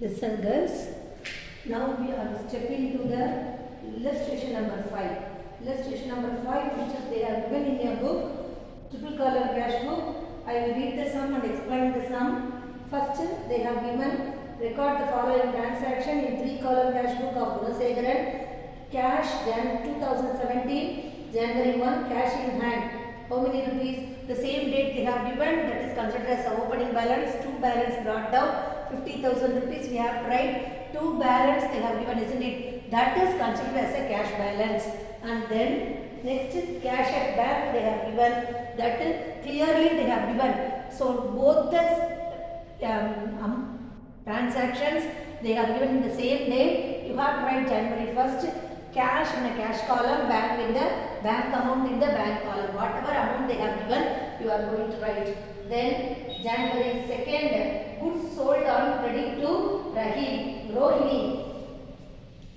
Listen girls, now we are stepping to the illustration number 5. Illustration number 5 which is they are given in a book, triple column cash book. I will read the sum and explain the sum. First they have given record the following transaction in 3-column cash book of Gunasegaran. Cash Jan 2017, January 1, cash in hand. How many rupees? The same date they have given, that is considered as the opening balance. 2 balance brought down. 50,000 rupees we have to write. 2 balance they have given, isn't it? That is considered as a cash balance. And then next is cash at bank they have given. That is clearly they have given. So both the transactions they are given in the same day. You have to write January 1st. Cash in the cash column, bank in the bank amount in the bank column. Whatever amount they have given, you are going to write. Then January 2nd, goods sold on credit to Rohini.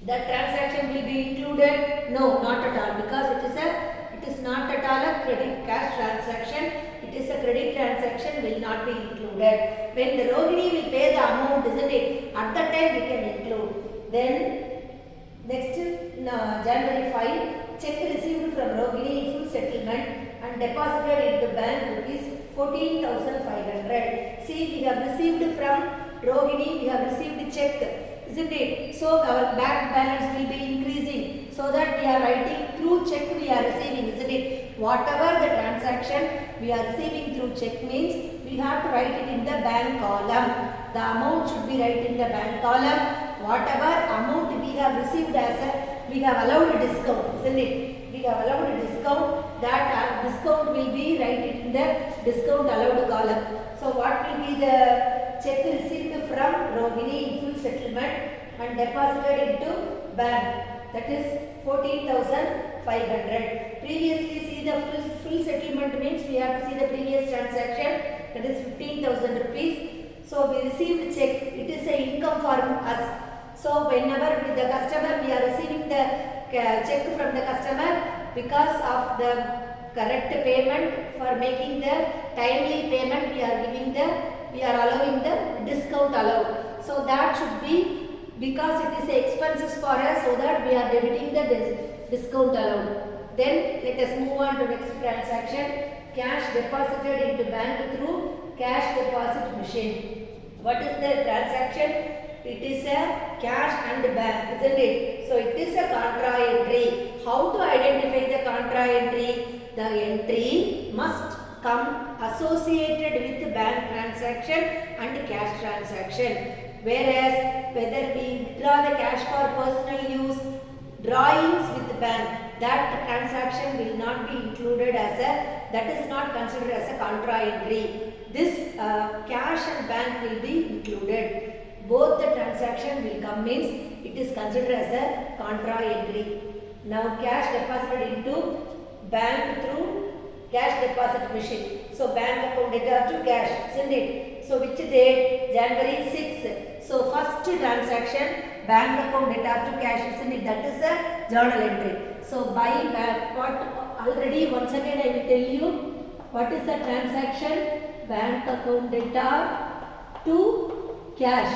That transaction will be included? No, not at all, because it is not at all a credit cash transaction. It is a credit transaction, will not be included. When the Rohini will pay the amount, isn't it? At that time we can include. Then next is January 5, check received from Rohini in full settlement and deposited into bank rupees 14,500. See, we have received from Rohini, we have received check, isn't it? So our bank balance will be increasing. So that we are writing through check we are receiving, isn't it? Whatever the transaction we are receiving through check means we have to write it in the bank column. The amount should be right in the bank column. Whatever amount we have received as a, we have allowed a discount, isn't it? We have allowed a discount. That discount will be right in the discount allowed column. So what will be the check received from Rohini in full settlement and deposited into bank? That is 14,500. Previously, see the full settlement means we have to see the previous transaction, that is 15,000 rupees. So we received check, it is a income for us. So whenever with the customer we are receiving the check from the customer, because of the correct payment, for making the timely payment, we are allowing the discount allowed. So that should be, because it is expenses for us, so that we are debiting the discount allowed. Then let us move on to next transaction. Cash deposited into bank through cash deposit machine. What is the transaction? It is a cash and bank, isn't it? So it is a contra entry. How to identify the contra entry? The entry must come associated with bank transaction and cash transaction. Whereas whether we withdraw the cash for personal use, drawings with the bank, that transaction will not be included as a, that is not considered as a contra entry. This cash and bank will be included. Both the transaction will come means it is considered as a contra entry. Now cash deposited into bank through cash deposit machine. So bank account data to cash, isn't it? So which date? January 6th. So first transaction, bank account data to cash, isn't it? That is a journal entry. So by bank, what already once again I will tell you what is the transaction? Bank account data to cash.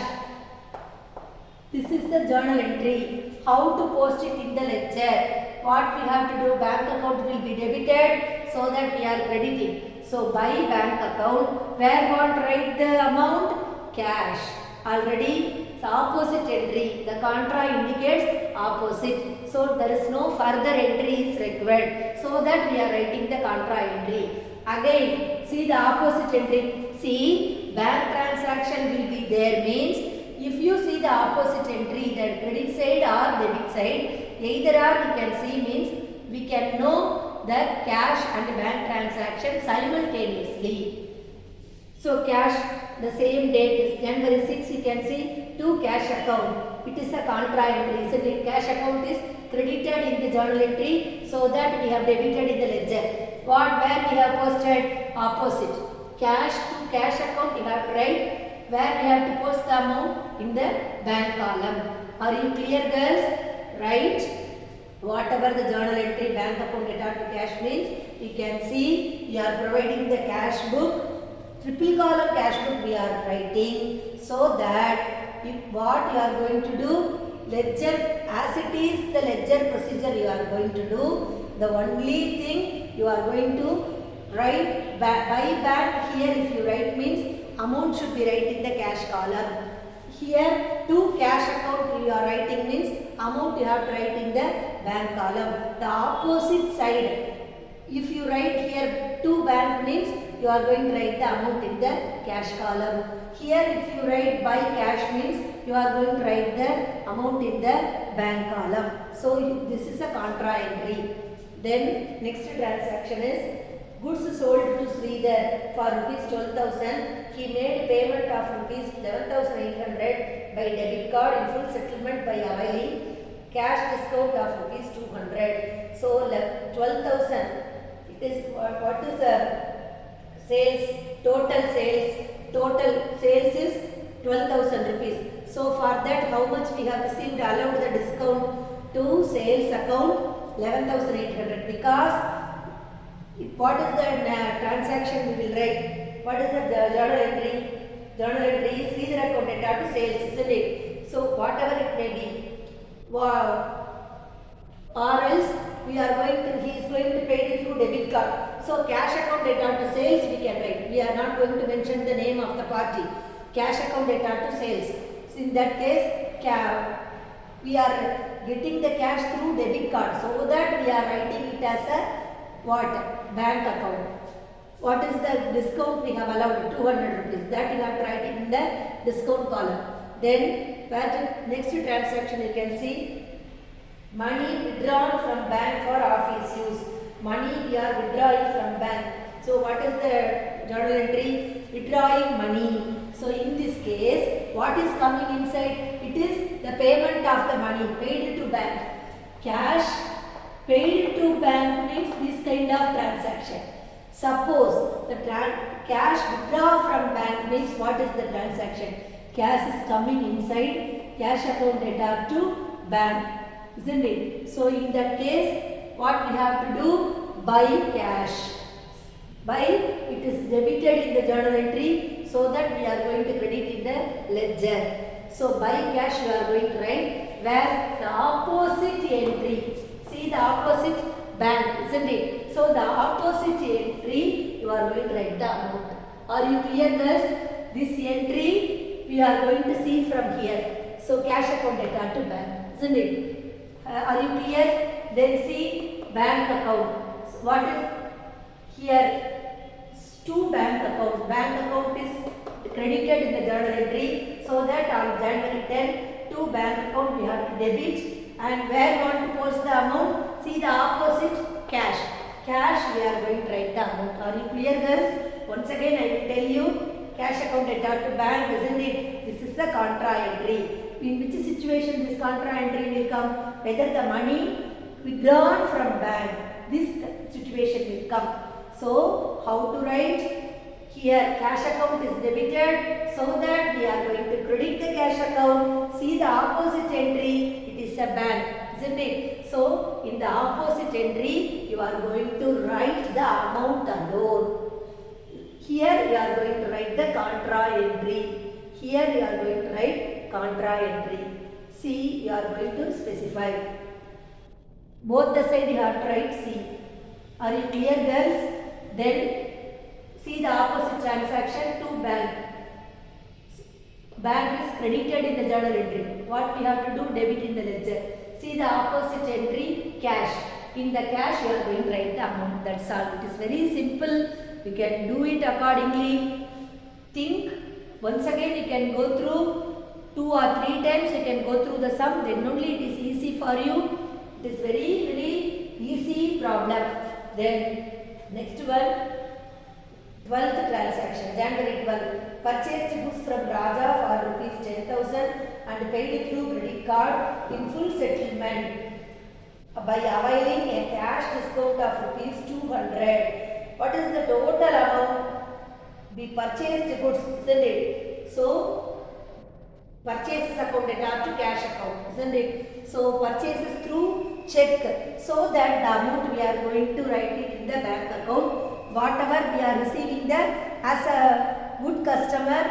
This is the journal entry. How to post it in the ledger? What we have to do? Bank account will be debited, so that we are crediting. So by bank account, where want to write the amount? Cash. Already it's opposite entry. The contra indicates opposite. So there is no further entry is required. So that we are writing the contra entry. Again, see the opposite entry. See, bank transaction will be there means, if you see the opposite entry, the credit side or debit side, either or you can see means we can know the cash and bank transaction simultaneously. So cash, the same date is January 6, you can see to cash account. It is a contra entry. So the cash account is credited in the journal entry, so that we have debited in the ledger. Where we have posted? Opposite. Cash to cash account you have to write. Where we have to post the amount? In the bank column. Are you clear, girls? Right? Whatever the journal entry, bank account data to cash means, you can see you are providing the cash book. Triple column cash book we are writing, so that what you are going to do? Ledger, as it is the ledger procedure you are going to do. The only thing you are going to write by bank here, if you write means amount should be right in the cash column. Here to cash account you are writing means amount you have to write in the bank column. The opposite side, if you write here to bank means you are going to write the amount in the cash column. Here if you write by cash means you are going to write the amount in the bank column. So this is a contra entry. Then next transaction is goods sold to Sridhar for rupees 12,000. He made payment of rupees 11,800 by debit card in full settlement by availing cash discount of rupees 200. So 12,000. It is what is the sales? Total sales is 12,000 rupees. So for that, how much we have received allowed the discount to sales account? 11,800, because what is the transaction we will write? What is the journal entry? Journal entry is Sridhar account data to sales, isn't it? So whatever it may be, or else he is going to pay it through debit card. So cash account data to sales we can write. We are not going to mention the name of the party. Cash account data to sales. So in that case, we are getting the cash through debit card, so that we are writing it as a what? Bank account. What is the discount we have allowed? 200 rupees. That you have to write it in the discount column. Then next transaction you can see money withdrawn from bank for office use. Money we are withdrawing from bank. So what is the journal entry? Withdrawing money. So in this case, what is coming inside? It is the payment of the money paid to bank. Cash paid to bank means this kind of transaction. Suppose the cash withdraw from bank means what is the transaction? Cash is coming inside cash account data to bank, isn't it? So in that case, what we have to do? Buy cash. Buy, it is debited in the journal entry, so that we are going to credit in the ledger. So buy cash you are going to write, where the opposite entry. See the opposite bank, isn't it? So the opposite entry you are going to write the amount. Are you clear, girls? This entry we are going to see from here. So cash account data to bank, isn't it? Are you clear? Then see bank account. So what is here? To bank account. Bank account is credited in the journal entry, so that on January 10 to bank account we have to debit, and where we want to post the amount? See the opposite, cash. Cash we are going to write the amount. Are you clear, girls? Once again I will tell you, cash account data to bank, isn't it? This is the contra entry. In which situation this contra entry will come? Whether the money withdrawn from bank, this situation will come. So how to write? Here cash account is debited, so that we are going to credit the cash account. See the opposite entry, it is a bank, isn't it? So in the opposite entry you are going to write the amount alone. Here you are going to write the contra entry. Here you are going to write contra entry. C you are going to specify. Both the side you have to write C. Are you clear, girls? Then see the opposite transaction to bank. Bank is credited in the journal entry. What we have to do? Debit in the ledger. See the opposite entry, cash. In the cash you are going to write the amount. That's all. It is very simple. You can do it accordingly. Think. Once again you can go through 2 or 3 times. You can go through the sum. Then only it is easy for you. It is very easy problem. Then next one, 12th transaction, January 12. Purchased goods from Raja for rupees 10,000 and paid through credit card in full settlement by availing a cash discount of rupees 200. What is the total amount? We purchased goods, isn't it? So purchases account data to cash account, isn't it? So purchases through check, so that the amount we are going to write it in the bank account. Whatever we are receiving there as a good customer,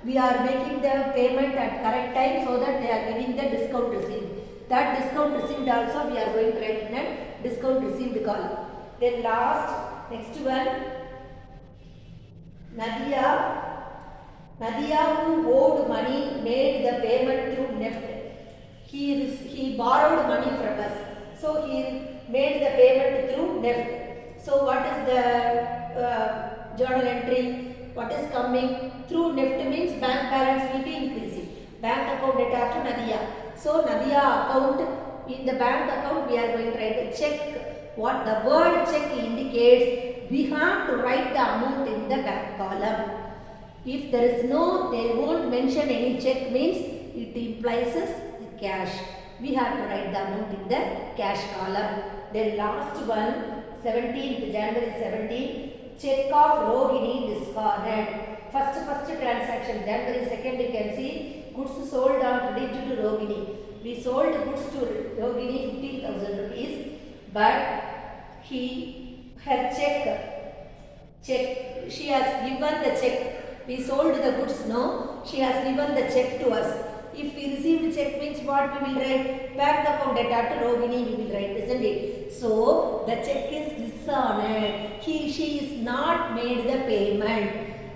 we are making the payment at correct time so that they are giving the discount received. That discount received also we are going to write in a discount received column. Then last, next one, Nadia who owed money made the payment through NEFT. He borrowed money from us. So he made the payment through NEFT. So what is the journal entry? What is coming? Through NEFT means bank balance will be increasing. Bank account data to Nadia. So Nadia account, in the bank account we are going to write a check. What the word check indicates, we have to write the amount in the bank column. If there is no, they won't mention any check means it implies the cash. We have to write the amount in the cash column. Then last one, 17th January 17, check of Rohini discarded. First transaction, January 2nd, you can see goods sold on credit to Rohini. We sold goods to Rohini 15,000 rupees, but her check, she has given the check. We sold the goods, no? She has given the check to us. If we received check means what we will write? Bank account data to Rohini we will write, isn't it? So, the check is dishonored. She is not made the payment.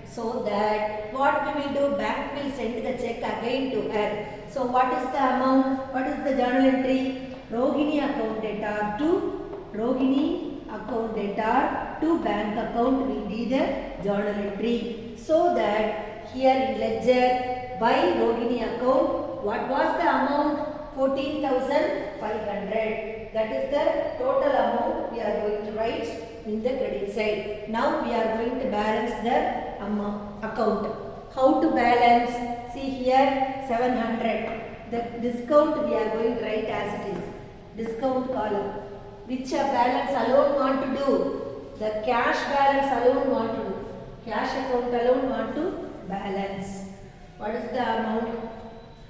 So that what we will do? Bank will send the check again to her. So, what is the amount? What is the journal entry? Rohini account data to bank account will be the journal entry. So that here in ledger by Rohini account, what was the amount? 14,500. That is the total amount we are going to write in the credit side. Now we are going to balance the account. How to balance? See here 700. The discount we are going to write as it is. Discount column. Which balance alone want to do? The cash balance alone want to do. Cash account alone want to balance. What is the amount?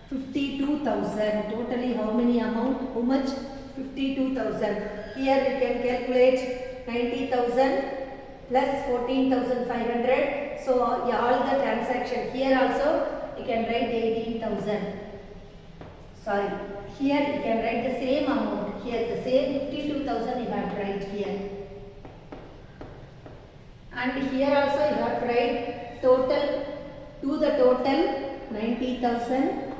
52,000. Totally how many amount? How much? 52,000. Here we can calculate 90,000 plus 14,500. So all the transaction. Here also you can write 18,000. Sorry. Here you can write the same amount. Here the same 52,000 you have to write here. And here also you have to write total, to the total 90,000,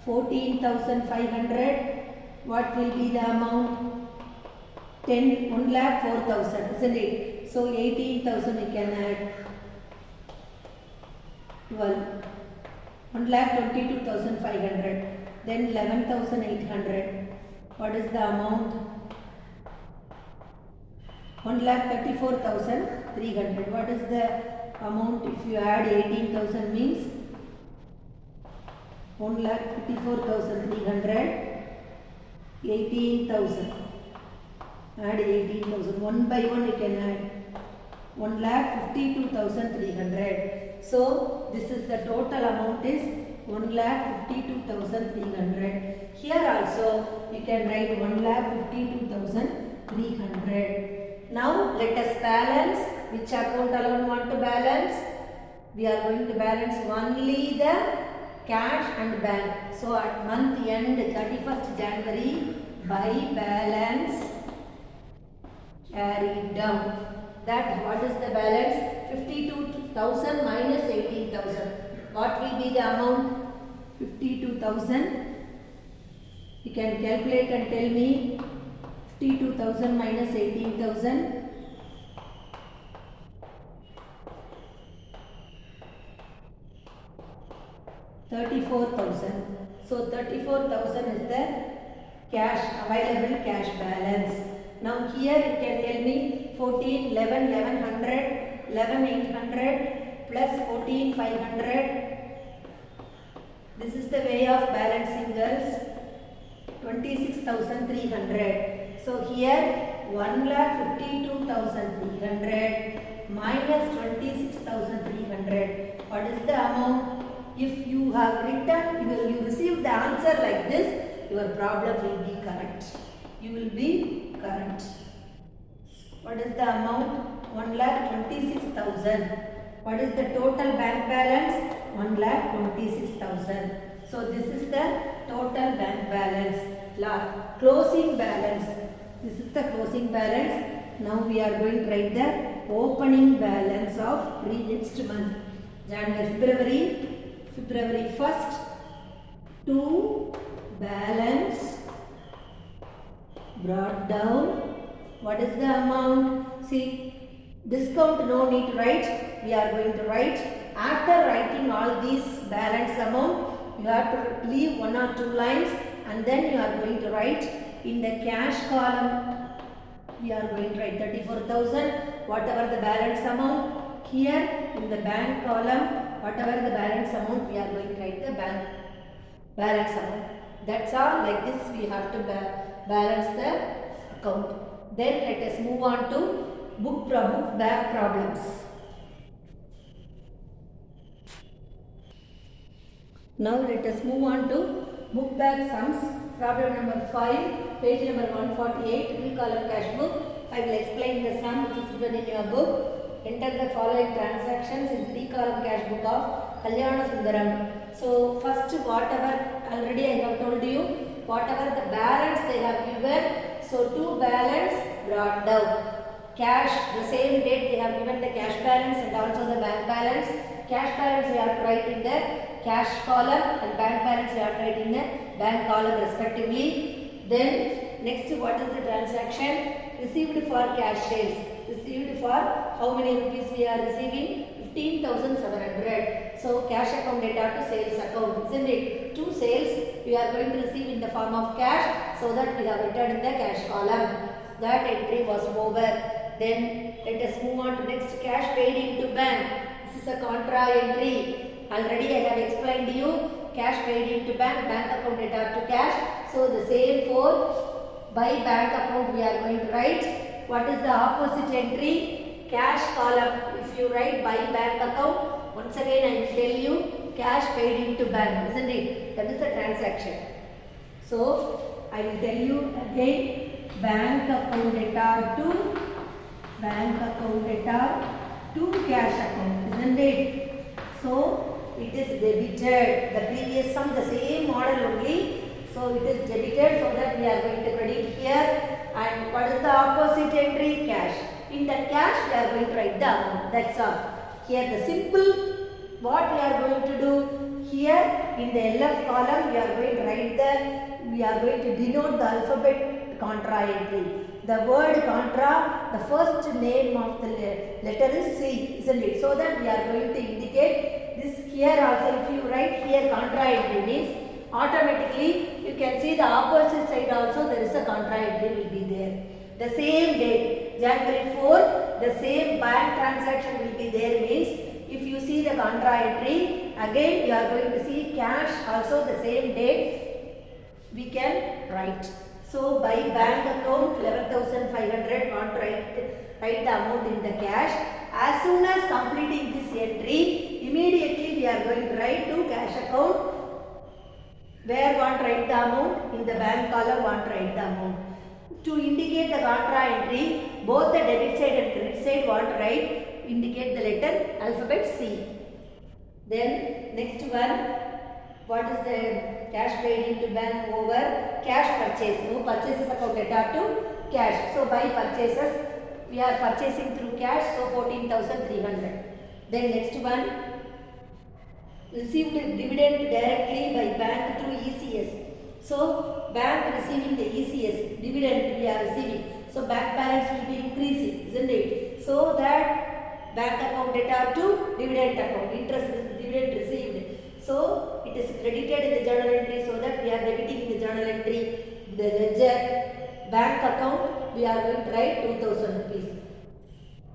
14,500. What will be the amount? 1,04,000, isn't it? So 18,000 you can add 12. 1,22,500. Then 11,800. What is the amount? 1,34,300. What is the amount if you add 18,000 means? 1,34,300. 18,000. Add 18,000. One by one you can add. 1,52,300. So this is the total amount is 1,52,300. Here also you can write 1,52,300. Now let us balance. Which account alone want to balance? We are going to balance only the cash and bank. So at month end 31st January by balance carried down. That what is the balance? 52,000 minus 18,000. What will be the amount? 52,000. You can calculate and tell me. 52,000 minus 18,000. 34,000. So 34,000 is the cash, available cash balance. Now here you can tell me 14, 11, 1100, 11,800 plus 14,500. This is the way of balancing, girls. 26,300. So here 1,52,300 minus 26,300. What is the amount? If you have written, you receive the answer like this, your problem will be correct. You will be correct. What is the amount? 1,26,000. What is the total bank balance? 1,26,000. So this is the total bank balance. Closing balance. This is the closing balance. Now we are going to write the opening balance of next month. February 1st to balance brought down. What is the amount? See, discount no need to write. We are going to write. After writing all these balance amount, you have to leave one or two lines and then you are going to write in the cash column. We are going to write 34,000, whatever the balance amount. Here in the bank column, whatever the balance amount, we are going to write the bank balance amount. That's all. Like this we have to balance the account. Then let us move on to book bag problems. Now let us move on to book bag sums. Problem number 5, page number 148, 3-column cash book. I will explain the sum which is given in your book. Enter the following transactions in 3-column cash book of Kalyana Sundaram. So first, whatever already I have told you, whatever the balance they have given, so to balance brought down. Cash, the same date they have given the cash balance and also the bank balance. Cash balance we have to write in the cash column and bank balance we have to write in the bank column respectively. Then next, what is the transaction? Received for cash sales. Received for how many rupees we are receiving? 15,700. So cash account data to sales account, isn't it? To sales we are going to receive in the form of cash, so that we have written in the cash column. That entry was over. Then let us move on to next, cash paid into bank. This is a contra entry. Already I have explained to you, cash paid into bank, bank account data to cash. So the same for by bank account we are going to write. What is the opposite entry? Cash column. If you write by bank account, once again I will tell you, cash paid into bank, isn't it? That is the transaction. So I will tell you again, bank account data to cash account, isn't it? So it is debited. The previous sum, the same model only. So it is debited, so that we are going to credit here. And what is the opposite entry? Cash. In the cash we are going to write the amount. That's all. Here the simple, what we are going to do? Here in the LF column we are going to write we are going to denote the alphabet contra entry. The word contra, the first name of the letter is C, isn't it? So that we are going to indicate this here also. If you write here contra entry means automatically you can see the opposite side also there is a contra entry will be there. The same date, January 4, the same bank transaction will be there means if you see the contra entry, again you are going to see cash also the same date we can write. So by bank account 11,500 want to write the amount in the cash. As soon as completing this entry, immediately we are going to write to cash account. Where want to write the amount? In the bank column want to write the amount. To indicate the contra entry, both the debit side and credit side want to write, indicate the letter alphabet C. Then next one, what is the cash paid into bank over cash purchase? No, purchases account data to cash. So by purchases, we are purchasing through cash, so 14,300. Then next one, received dividend directly by bank through ECS. So bank receiving the ECS, dividend we are receiving. So bank balance will be increasing, isn't it? So that bank account data to dividend account, interest dividend received. So it is credited in the journal entry, so that we are debiting in the journal entry. The ledger bank account we are going to write 2,000 rupees.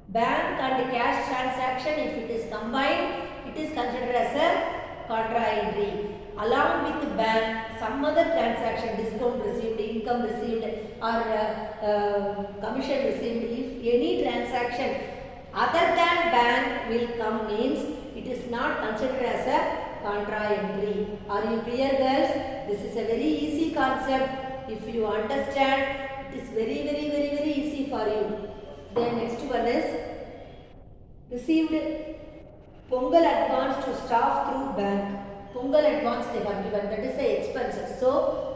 Bank and cash transaction, if it is combined, it is considered as a contra entry. Along with the bank, some other transaction, discount received, income received, or commission received, if any transaction other than bank will come means it is not considered as a contra entry. Are you clear, girls? This is a very easy concept. If you understand, it is very easy for you. Then next one is received Pongal advance to staff through bank. Pongal advance they have given, that is the expenses. So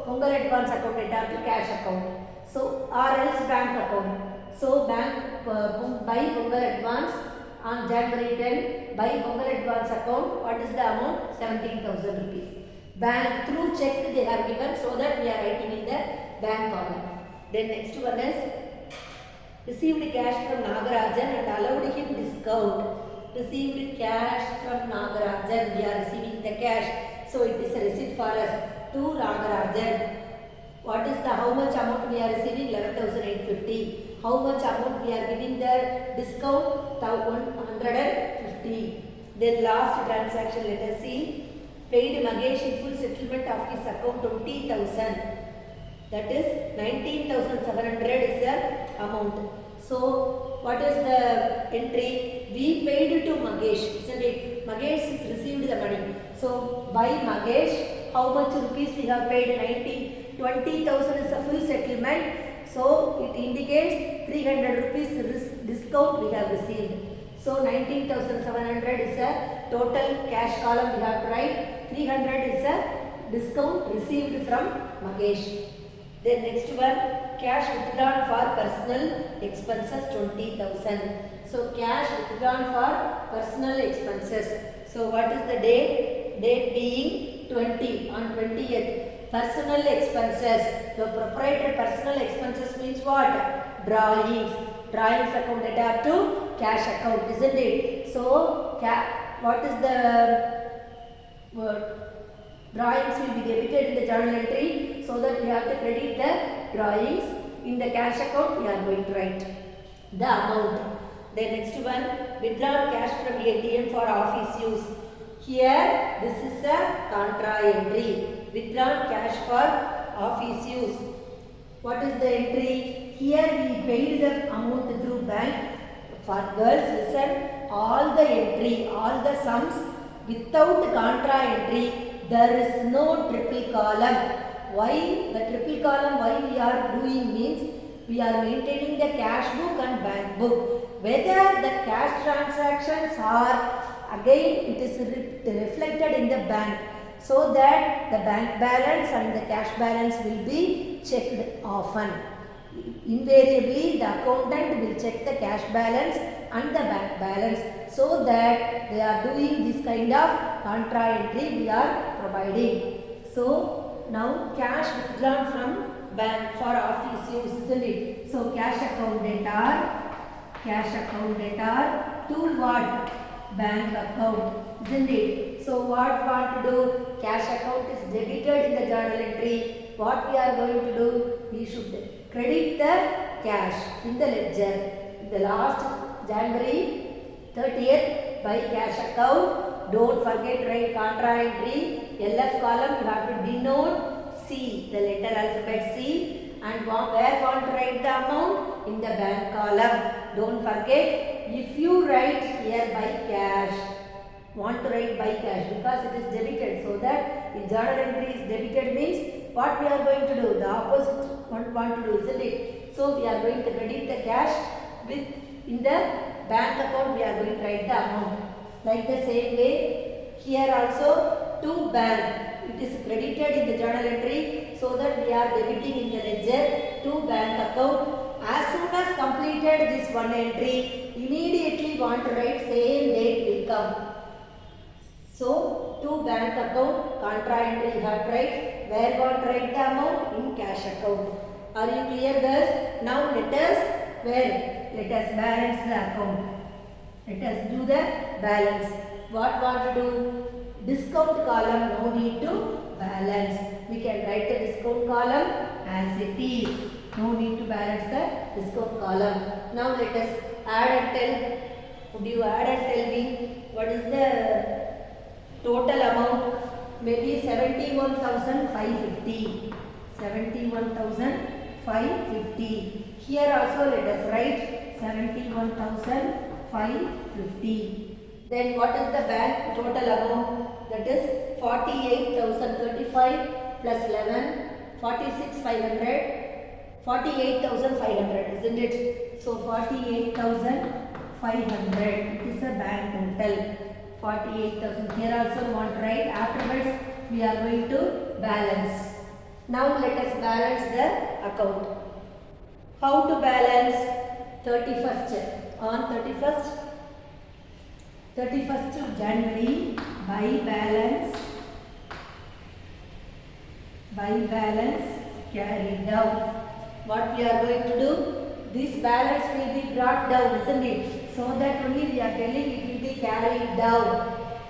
Pongal advance account data to cash account. So or else bank account. So bank buy Pongal advance on January 10. Buy Pongal advance account. What is the amount? 17,000 rupees. Bank through check they have given, so that we are writing in the bank column. Then next one is received cash from Nagarajan and allowed him discount. Received cash from Nagarajan. We are receiving the cash. So it is a receipt for us to Nagarajan. What is the how much amount we are receiving? 11,850. How much amount we are giving the discount? 1,150. Then last transaction, let us see. Paid Magesh in full settlement of his account 20,000. That is 19,700 is the amount. So what is the entry? We paid to Magesh, isn't it? Magesh has received the money. So by Magesh, how much rupees we have paid? 20,000 is a full settlement. So it indicates 300 rupees discount we have received. So 19,700 is a total cash column we have to write. 300 is a discount received from Magesh. Then next one, cash withdrawn for personal expenses 20,000. So cash withdrawn for personal expenses. So what is the date? Date being 20 on 20th. Personal expenses. The proprietor personal expenses means what? Drawings. Drawings account data to cash account, isn't it? So what is the drawings will be debited in the journal entry, so that we have to credit the drawings. In the cash account we are going to write the amount. The next one, withdrawn cash from ATM for office use. Here this is a contra entry. Withdrawn cash for office use. What is the entry? Here we paid the amount through bank. For girls, listen, all the entry, all the sums without contra entry, there is no triple column. Why the triple column? Why we are doing means we are maintaining the cash book and bank book. Whether the cash transactions are, again it is reflected in the bank, so that the bank balance and the cash balance will be checked often. Invariably the accountant will check the cash balance and the bank balance, so that they are doing this kind of contra entry we are providing. So now cash withdrawn from bank for office use, isn't it? So cash account debtor to what? Bank account, isn't it? So what want to do? Cash account is debited in the journal entry. What we are going to do? We should credit the cash in the ledger. In the last January 30th by cash account, don't forget write contra entry. LF column you have to denote C, the letter alphabet C, and where want to write the amount? In the bank column. Don't forget, if you write here by cash, want to write by cash because it is debited, so that if journal entry is debited means what we are going to do? The opposite want to do, isn't it? So we are going to credit the cash with in the bank account we are going to write the amount. Like the same way, here also to bank. It is credited in the journal entry, so that we are debiting in the ledger to bank account. As soon as completed this one entry, immediately want to write same date will come. So to bank account, contra entry you have to write. Where want to write the amount? In cash account. Are you clear girls? Now let us balance the account. Let us do the balance. What want to do? Discount column, no need to balance. We can write the discount column as it is. No need to balance the discount column. Now let us add and tell. Would you add and tell me what is the total amount? Maybe 71,550. 71,550. Here also let us write 71,550. Then what is the bank total amount? That is 48,035 plus 11, 46,500. 48,500, isn't it? So 48,500. It is a bank total. 48,000. Here also we want to write. Afterwards we are going to balance. Now let us balance the account. How to balance 31st? On 31st January, by balance carried down. What we are going to do? This balance will be brought down, isn't it? So that only we are telling it will be carried down.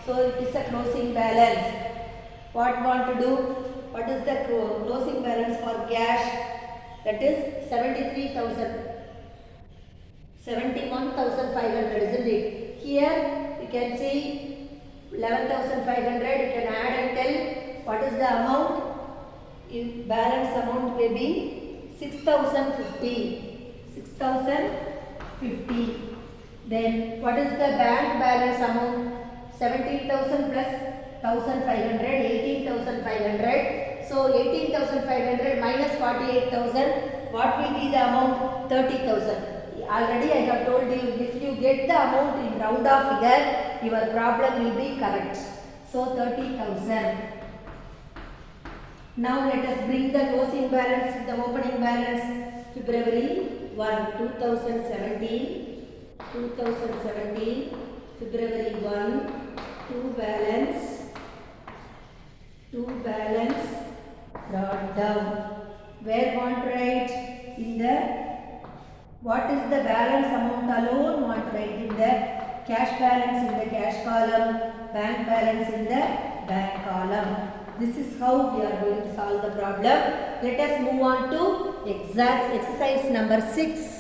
So it is a closing balance. What we want to do? What is the closing balance for cash? That is 71,500, isn't it? Here you can see 11,500. You can add and tell what is the amount. In balance amount may be 6,050. Then what is the bank balance amount? 17,000 plus 1,500, 18,500. So 18,500 minus 48,000. What will be the amount? 30,000. Already I have told you, if you get the amount in round off figure, your problem will be correct. So 30,000. Now let us bring the closing balance to the opening balance. February 1, 2017, February 1, to balance brought down. Where want to write? In the, what is the balance amount alone? Want to write in the cash balance in the cash column, bank balance in the bank column. This is how we are going to solve the problem. Let us move on to exercise number 6.